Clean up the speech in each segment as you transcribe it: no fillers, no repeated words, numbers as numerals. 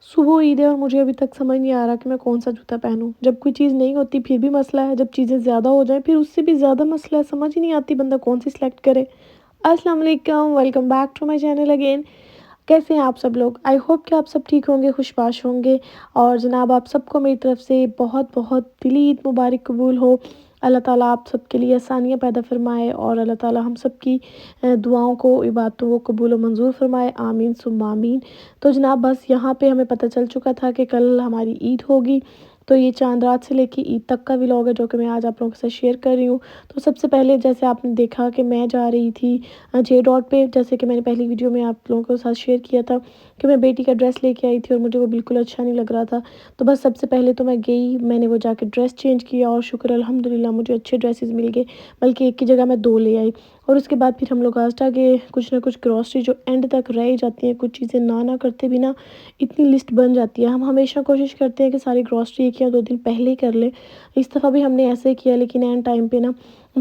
सुबह ईद है और मुझे अभी तक समझ नहीं आ रहा कि मैं कौन-सा जूता पहनूँ। जब कोई चीज़ नहीं होती फिर भी मसला है, जब चीज़ें ज़्यादा हो जाएँ फिर उससे भी ज़्यादा मसला है, समझ ही नहीं आती बंदा कौन-सी सिलेक्ट करे। अस्सलाम वालेकुम, welcome back to my channel again. कैसे हैं आप सब लोग? आई होप कि आप सब ठीक होंगे, खुशबाश होंगे और जनाब आप सबको मेरी तरफ से बहुत-बहुत दिली ईद मुबारक कबूल हो। अल्लाह ताला आप सबके लिए आसानियाँ पैदा फ़रमाए और अल्लाह ताला हम सब की दुआओं को, इबादतों को कबूल व मंज़ूर फ़रमाए। आमीन सुम्मा आमीन। तो जनाब बस यहाँ पे हमें पता चल चुका था कि कल हमारी ईद होगी। तो ये चाँद रात से लेके ईद तक का व्लॉग है जो कि मैं आज आप लोगों के साथ शेयर कर रही हूँ। तो सबसे पहले जैसे आपने देखा कि मैं जा रही थी जे डॉट पे, जैसे कि मैंने पहली वीडियो में आप लोगों के साथ शेयर किया था कि मैं बेटी का ड्रेस लेके आई थी और मुझे वो बिल्कुल अच्छा नहीं लग रहा था। तो बस सबसे पहले तो मैं गई, मैंने वो जाके ड्रेस चेंज किया और शुक्र अल्हम्दुलिल्लाह मुझे अच्छे ड्रेसेस मिल गए, बल्कि एक की जगह मैं 2 ले आई। और उसके बाद फिर हम लोग आस्टा गए, कुछ ना कुछ ग्रॉसरी जो एंड तक रह ही जाती हैं, कुछ चीज़ें ना करते भी ना इतनी लिस्ट बन जाती है। हम हमेशा कोशिश करते हैं कि सारी ग्रॉसरी 1 या 2 दिन पहले ही कर लें। इस दफ़ा भी हमने ऐसे ही किया, लेकिन एंड टाइम पे ना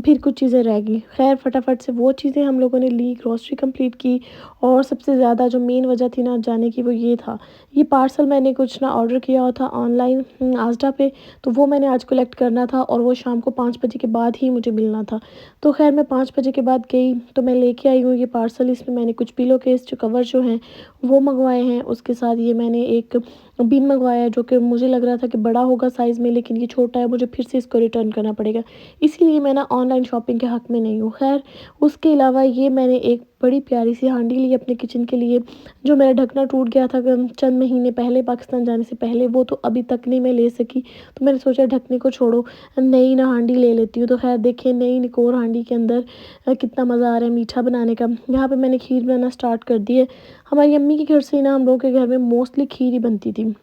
फिर कुछ चीज़ें रह गई। ख़ैर फटाफट से वो चीज़ें हम लोगों ने ली, ग्रॉसरी कंप्लीट की और सबसे ज़्यादा जो मेन वजह थी ना जाने की वो ये था, ये पार्सल मैंने कुछ ना ऑर्डर किया हुआ था ऑनलाइन आस्टा पे, तो वो मैंने आज कलेक्ट करना था और वो शाम को 5 बजे के बाद ही मुझे मिलना था। तो ख़ैर मैं 5 बजे के बाद गई तो मैं लेके आई हूँ ये पार्सल। इसमें मैंने कुछ पिलो केस जो कवर जो हैं वो मँगवाए हैं। उसके साथ ये मैंने एक बिन मँगवाया है जो कि मुझे लग रहा था कि बड़ा होगा साइज़ में, लेकिन ये छोटा है, मुझे फिर से इसको रिटर्न करना पड़ेगा। इसीलिए मैं ना ऑनलाइन शॉपिंग के हक़ में नहीं हूँ। ख़ैर उसके अलावा ये मैंने एक बड़ी प्यारी-सी हांडी ली अपने किचन के लिए, जो मेरा ढकना टूट गया था चंद महीने पहले पाकिस्तान जाने से पहले, वो तो अभी तक नहीं मैं ले सकी। तो मैंने सोचा ढकने को छोड़ो, नई ना हांडी ले लेती हूँ। तो ख़ैर देखिए नई निकोर हांडी के अंदर कितना मज़ा आ रहा है मीठा बनाने का। यहाँ पे मैंने खीर बनाना स्टार्ट कर दी है। हमारी अम्मी के घर से ना हम लोगों के घर में मोस्टली खीर ही बनती थी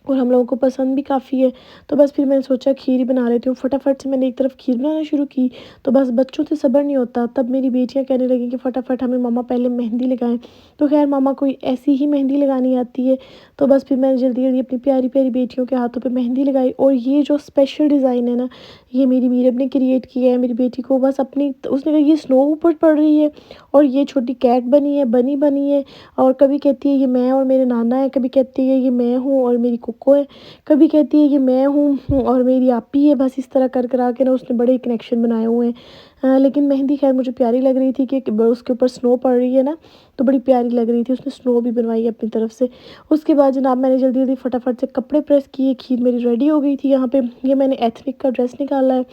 और हम लोगों को पसंद भी काफ़ी है। तो बस फिर मैंने सोचा खीर ही बना लेती हूँ। फटाफट से मैंने एक तरफ खीर बनाना शुरू की, तो बस बच्चों से सब्र नहीं होता। तब मेरी बेटियाँ कहने लगीं कि फटाफट हमें मम्मा पहले मेहंदी लगाएँ। तो ख़ैर मम्मा को ऐसी ही मेहंदी लगानी आती है। तो बस फिर मैंने जल्दी-जल्दी अपनी प्यारी-प्यारी बेटियों के हाथों पे मेहंदी लगाई और ये जो स्पेशल डिज़ाइन है ना, ये मेरी मीरब ने क्रिएट किया है। मेरी बेटी को बस अपनी उसने कहा ये स्नो ऊपर पड़ रही है और ये छोटी कैट बनी है, बनी बनी है और कभी कहती है ये मैं और मेरे नाना है, कभी कहती है ये मैं हूँ और मेरी कुक्को है, कभी कहती है ये मैं हूँ और मेरी आपी है। बस इस तरह कर के ना उसने बड़े कनेक्शन बनाए हुए हैं। लेकिन मेहंदी ख़ैर मुझे प्यारी लग रही थी कि उसके ऊपर स्नो पड़ रही है ना, तो बड़ी प्यारी लग रही थी। उसने स्नो भी बनवाई है अपनी तरफ से। उसके बाद जनाब मैंने जल्दी-जल्दी फटाफट से कपड़े प्रेस किए, खीर मेरी रेडी हो गई थी। यहाँ पे ये मैंने एथनिक का ड्रेस निकाला है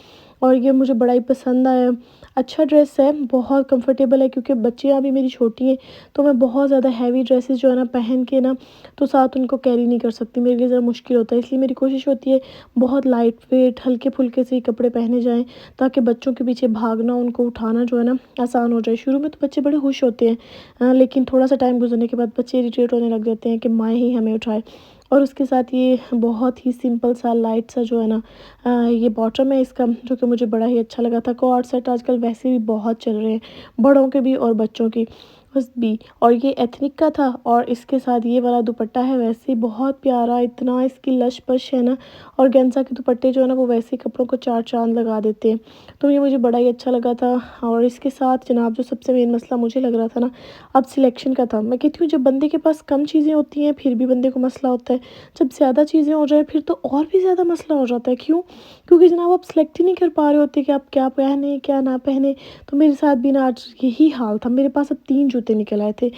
और ये मुझे बड़ा ही पसंद आया। अच्छा ड्रेस है, बहुत कंफर्टेबल है क्योंकि बच्चियाँ भी मेरी छोटी हैं, तो मैं बहुत ज़्यादा हैवी ड्रेसेस जो है ना पहन के ना तो साथ उनको कैरी नहीं कर सकती, मेरे लिए ज़रा मुश्किल होता है। इसलिए मेरी कोशिश होती है बहुत लाइट वेट हल्के-फुल्के से ही कपड़े पहने जाएँ, ताकि बच्चों के पीछे भागना, उनको उठाना जो है ना आसान हो जाए। शुरू में तो बच्चे बड़े खुश होते हैं, लेकिन थोड़ा-सा टाइम गुज़रने के बाद बच्चे इरिटेट होने लग जाते हैं कि माँ ही हमें उठाए। और उसके साथ ये बहुत ही सिंपल सा लाइट सा जो है ना ये बॉटम है इसका, जो कि मुझे बड़ा ही अच्छा लगा था। कॉर्ड सेट आजकल वैसे भी बहुत चल रहे हैं, बड़ों के भी और बच्चों की बस भी। और ये एथनिक का था और इसके साथ ये वाला दुपट्टा है वैसे ही बहुत प्यारा, इतना इसकी लश-पश है ना। और गेंजा के दुपट्टे जो है ना वो वैसे ही कपड़ों को 4 चाँद लगा देते हैं। तो ये मुझे बड़ा ही अच्छा लगा था। और इसके साथ जनाब जो सबसे मेन मसला मुझे लग रहा था ना, अब सिलेक्शन का था। मैं कहती हूँ जब बंदे के पास कम चीज़ें होती हैं फिर भी बंदे को मसला होता है, जब ज़्यादा चीज़ें हो जाए फिर तो और भी ज़्यादा मसला हो जाता है। क्यों? क्योंकि जनाब आप सेलेक्ट ही नहीं कर पा रहे होते कि आप क्या पहने क्या ना पहने। तो मेरे साथ भी ना आज यही हाल था। मेरे पास अब 3 जूते निकल आए थे।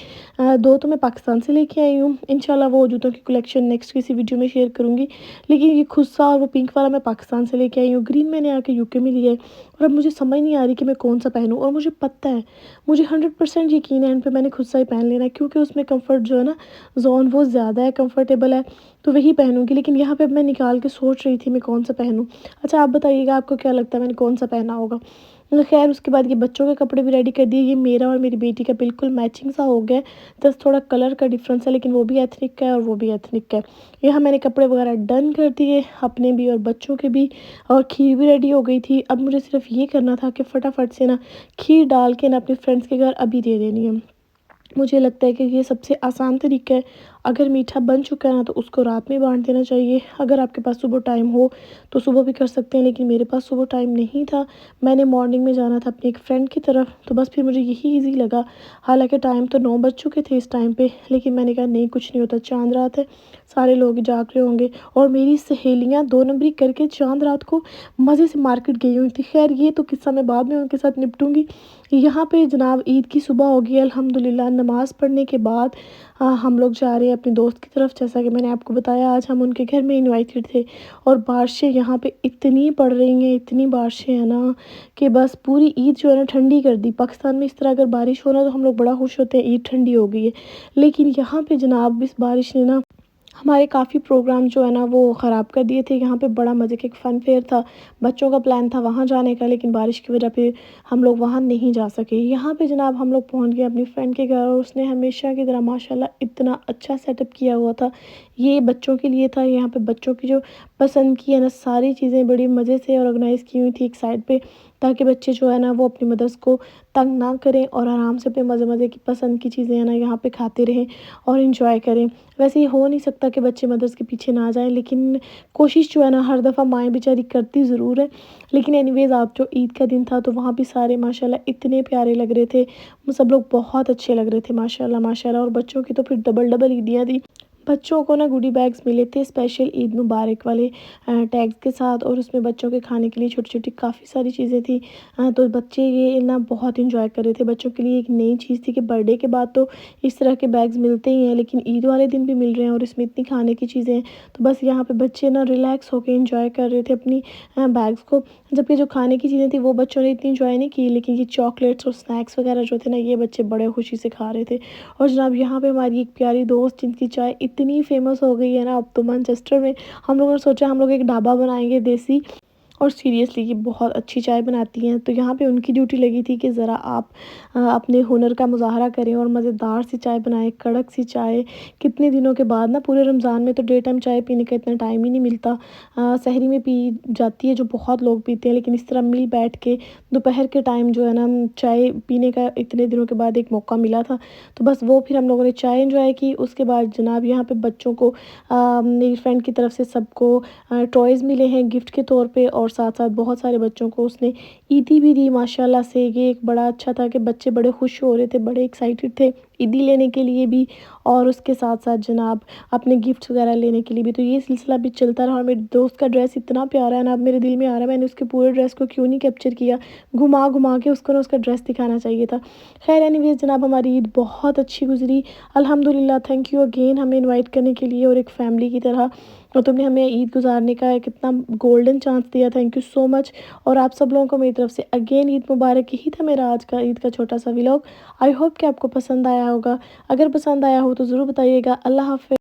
2 तो मैं पाकिस्तान से लेके आई हूँ, इंशाल्लाह वो जूतों की कलेक्शन नेक्स्ट किसी वीडियो में शेयर करूँगी। लेकिन ये खुस्सा और वो पिंक वाला मैं पाकिस्तान से लेके आई हूँ, ग्रीन मैंने आके यूके में लिया है। और अब मुझे समझ नहीं आ रही कि मैं कौन-सा पहनूँ। और मुझे पता है, मुझे 100% यकीन है इन पे, मैंने खुस्सा ही पहन लेना है क्योंकि उसमें कम्फ़र्ट जो है ना ज़ोन वो ज़्यादा है, कम्फ़र्टेबल है, तो वही पहनूँगी। लेकिन यहाँ पे अब मैं निकाल के सोच रही थी मैं कौन-सा पहनूँ। अच्छा आप बताइएगा आपको क्या लगता है मैंने कौन-सा पहना होगा? ख़ैर उसके बाद ये बच्चों के कपड़े भी रेडी कर दिए। ये मेरा और मेरी बेटी का बिल्कुल मैचिंग सा हो गया है, जस्ट थोड़ा कलर का डिफ़रेंस है, लेकिन वो भी एथनिक का है और वो भी एथनिक का है। यहाँ मैंने कपड़े वगैरह डन कर दिए, अपने भी और बच्चों के भी, और खीर भी रेडी हो गई थी। अब मुझे सिर्फ़ ये करना था कि फटाफट से ना खीर डाल के ना अपने फ्रेंड्स के घर अभी दे देनी है। मुझे लगता है कि ये सबसे आसान तरीका है। اگر میٹھا بن چکا ہے نا تو اس کو رات میں بانٹ دینا چاہیے. اگر آپ کے پاس صبح ٹائم ہو تو صبح بھی کر سکتے ہیں، لیکن میرے پاس صبح ٹائم نہیں تھا. میں نے مارننگ میں جانا تھا اپنی ایک فرینڈ کی طرف، تو بس پھر مجھے یہی ایزی لگا. حالانکہ ٹائم تو 9 بج چکے تھے اس ٹائم پہ، لیکن میں نے کہا نہیں کچھ نہیں ہوتا، چاند رات ہے، سارے لوگ جاگ رہے ہوں گے. اور میری سہیلیاں 2 نمبری کر کے چاند رات کو مزے سے مارکیٹ گئی ہوئی تھی. خیر یہ تو قصہ میں بعد میں ان کے ساتھ نپٹوں گی. یہاں پہ جناب عید کی صبح ہوگی الحمدللہ. نماز پڑھنے کے بعد ہم لوگ جا رہے ہیں اپنی دوست کی طرف. جیسا کہ میں نے آپ کو بتایا آج ہم ان کے گھر میں انوائٹڈ تھے، اور بارشیں یہاں پہ اتنی پڑ رہی ہیں، اتنی بارشیں ہیں نا کہ بس پوری عید جو ہے نا ٹھنڈی کر دی. پاکستان میں اس طرح اگر بارش ہو نا تو ہم لوگ بڑا خوش ہوتے ہیں، عید ٹھنڈی ہو گئی ہے. لیکن یہاں پہ جناب اس بارش نے نا ہمارے کافی پروگرام جو ہے نا وہ خراب کر دیے تھے. یہاں پہ بڑا مزے کا ایک فن فیئر تھا، بچوں کا پلان تھا وہاں جانے کا، لیکن بارش کی وجہ پہ ہم لوگ وہاں نہیں جا سکے. یہاں پہ جناب ہم لوگ پہنچ گئے اپنی فرینڈ کے گھر، اور اس نے ہمیشہ کی طرح ماشاءاللہ اتنا اچھا سیٹ اپ کیا ہوا تھا. یہ بچوں کے لیے تھا. یہاں پہ بچوں کی جو پسند کی ہے نا ساری چیزیں بڑی مزے سے آرگنائز کی ہوئی تھی ایک سائڈ پہ، تاکہ بچے جو ہے نا وہ اپنی مدرس کو تنگ نہ کریں اور آرام سے اپنے مزے مزے کی پسند کی چیزیں ہیں نا یہاں پہ کھاتے رہیں اور انجوائے کریں. ویسے یہ ہو نہیں سکتا کہ بچے مدرس کے پیچھے نہ جائیں، لیکن کوشش جو ہے نا ہر دفعہ مائیں بیچاری کرتی ضرور ہے. لیکن اینی ویز آج جو عید کا دن تھا تو وہاں بھی سارے ماشاءاللہ اتنے پیارے لگ رہے تھے، وہ سب لوگ بہت اچھے لگ رہے تھے ماشاءاللہ ماشاءاللہ. اور بچوں کی تو پھر ڈبل ڈبل عیدیاں دی. بچوں کو نا گوڈی بیگز ملے تھے اسپیشل عید مبارک والے ٹیگز کے ساتھ، اور اس میں بچوں کے کھانے کے لیے چھوٹی چھوٹی کافی ساری چیزیں تھیں. تو بچے یہ نا بہت انجوائے کر رہے تھے. بچوں کے لیے ایک نئی چیز تھی کہ برتھ ڈے کے بعد تو اس طرح کے بیگز ملتے ہی ہیں، لیکن عید والے دن بھی مل رہے ہیں اور اس میں اتنی کھانے کی چیزیں ہیں. تو بس یہاں پہ بچے نا ریلیکس ہو کے انجوائے کر رہے تھے اپنی بیگز کو. جبکہ جو کھانے کی چیزیں تھیں وہ بچوں نے اتنی انجوائے نہیں کی، لیکن یہ چاکلیٹس اور اسنیکس وغیرہ جو تھے نا یہ بچے بڑے خوشی سے کھا رہے تھے. اور جناب یہاں پہ ہماری ایک پیاری دوست جن کی چائے اتنی فیمس ہو گئی ہے نا اب تو مانچسٹر میں، ہم لوگوں نے سوچا ہم لوگ ایک ڈھابا بنائیں گے دیسی. اور سیریسلی یہ بہت اچھی چائے بناتی ہیں. تو یہاں پہ ان کی ڈیوٹی لگی تھی کہ ذرا آپ اپنے ہنر کا مظاہرہ کریں اور مزیدار سی چائے بنائیں، کڑک سی چائے. کتنے دنوں کے بعد نا پورے رمضان میں تو ڈے ٹائم چائے پینے کا اتنا ٹائم ہی نہیں ملتا. سحری میں پی جاتی ہے جو بہت لوگ پیتے ہیں، لیکن اس طرح مل بیٹھ کے دوپہر کے ٹائم جو ہے نا چائے پینے کا اتنے دنوں کے بعد ایک موقع ملا تھا. تو بس وہ پھر ہم لوگوں نے چائے انجوائے کی. اس کے بعد جناب یہاں پہ بچوں کو میری فرینڈ کی طرف سے سب کو ٹوائز ملے ہیں گفٹ کے طور پہ، اور ساتھ ساتھ بہت سارے بچوں کو اس نے عیدی بھی دی ماشاءاللہ سے. یہ ایک بڑا اچھا تھا کہ بچے بڑے خوش ہو رہے تھے، بڑے ایکسائٹڈ تھے عیدی لینے کے لیے بھی، اور اس کے ساتھ ساتھ جناب اپنے گفٹس وغیرہ لینے کے لیے بھی. تو یہ سلسلہ بھی چلتا رہا. اور میری دوست کا ڈریس اتنا پیارا ہے نا، اب میرے دل میں آ رہا ہے میں نے اس کے پورے ڈریس کو کیوں نہیں کیپچر کیا، گھما گھما کے اس کو نا اس کا ڈریس دکھانا چاہیے تھا. خیر اینی ویز جناب ہماری عید بہت اچھی گزری الحمدللہ. تھینک یو اگین ہمیں انوائٹ کرنے کے لیے اور ایک فیملی کی طرح، اور تم نے ہمیں عید گزارنے کا ایک اتنا گولڈن چانس دیا. تھینک یو سو مچ. اور آپ سب لوگوں کو میری طرف سے اگین عید مبارک. یہی تھا میرا آج کا عید کا چھوٹا سا ولاگ. آئی ہوپ کہ آپ کو پسند آیا ہوگا. اگر پسند آیا ہو تو ضرور بتائیے گا. اللہ حافظ.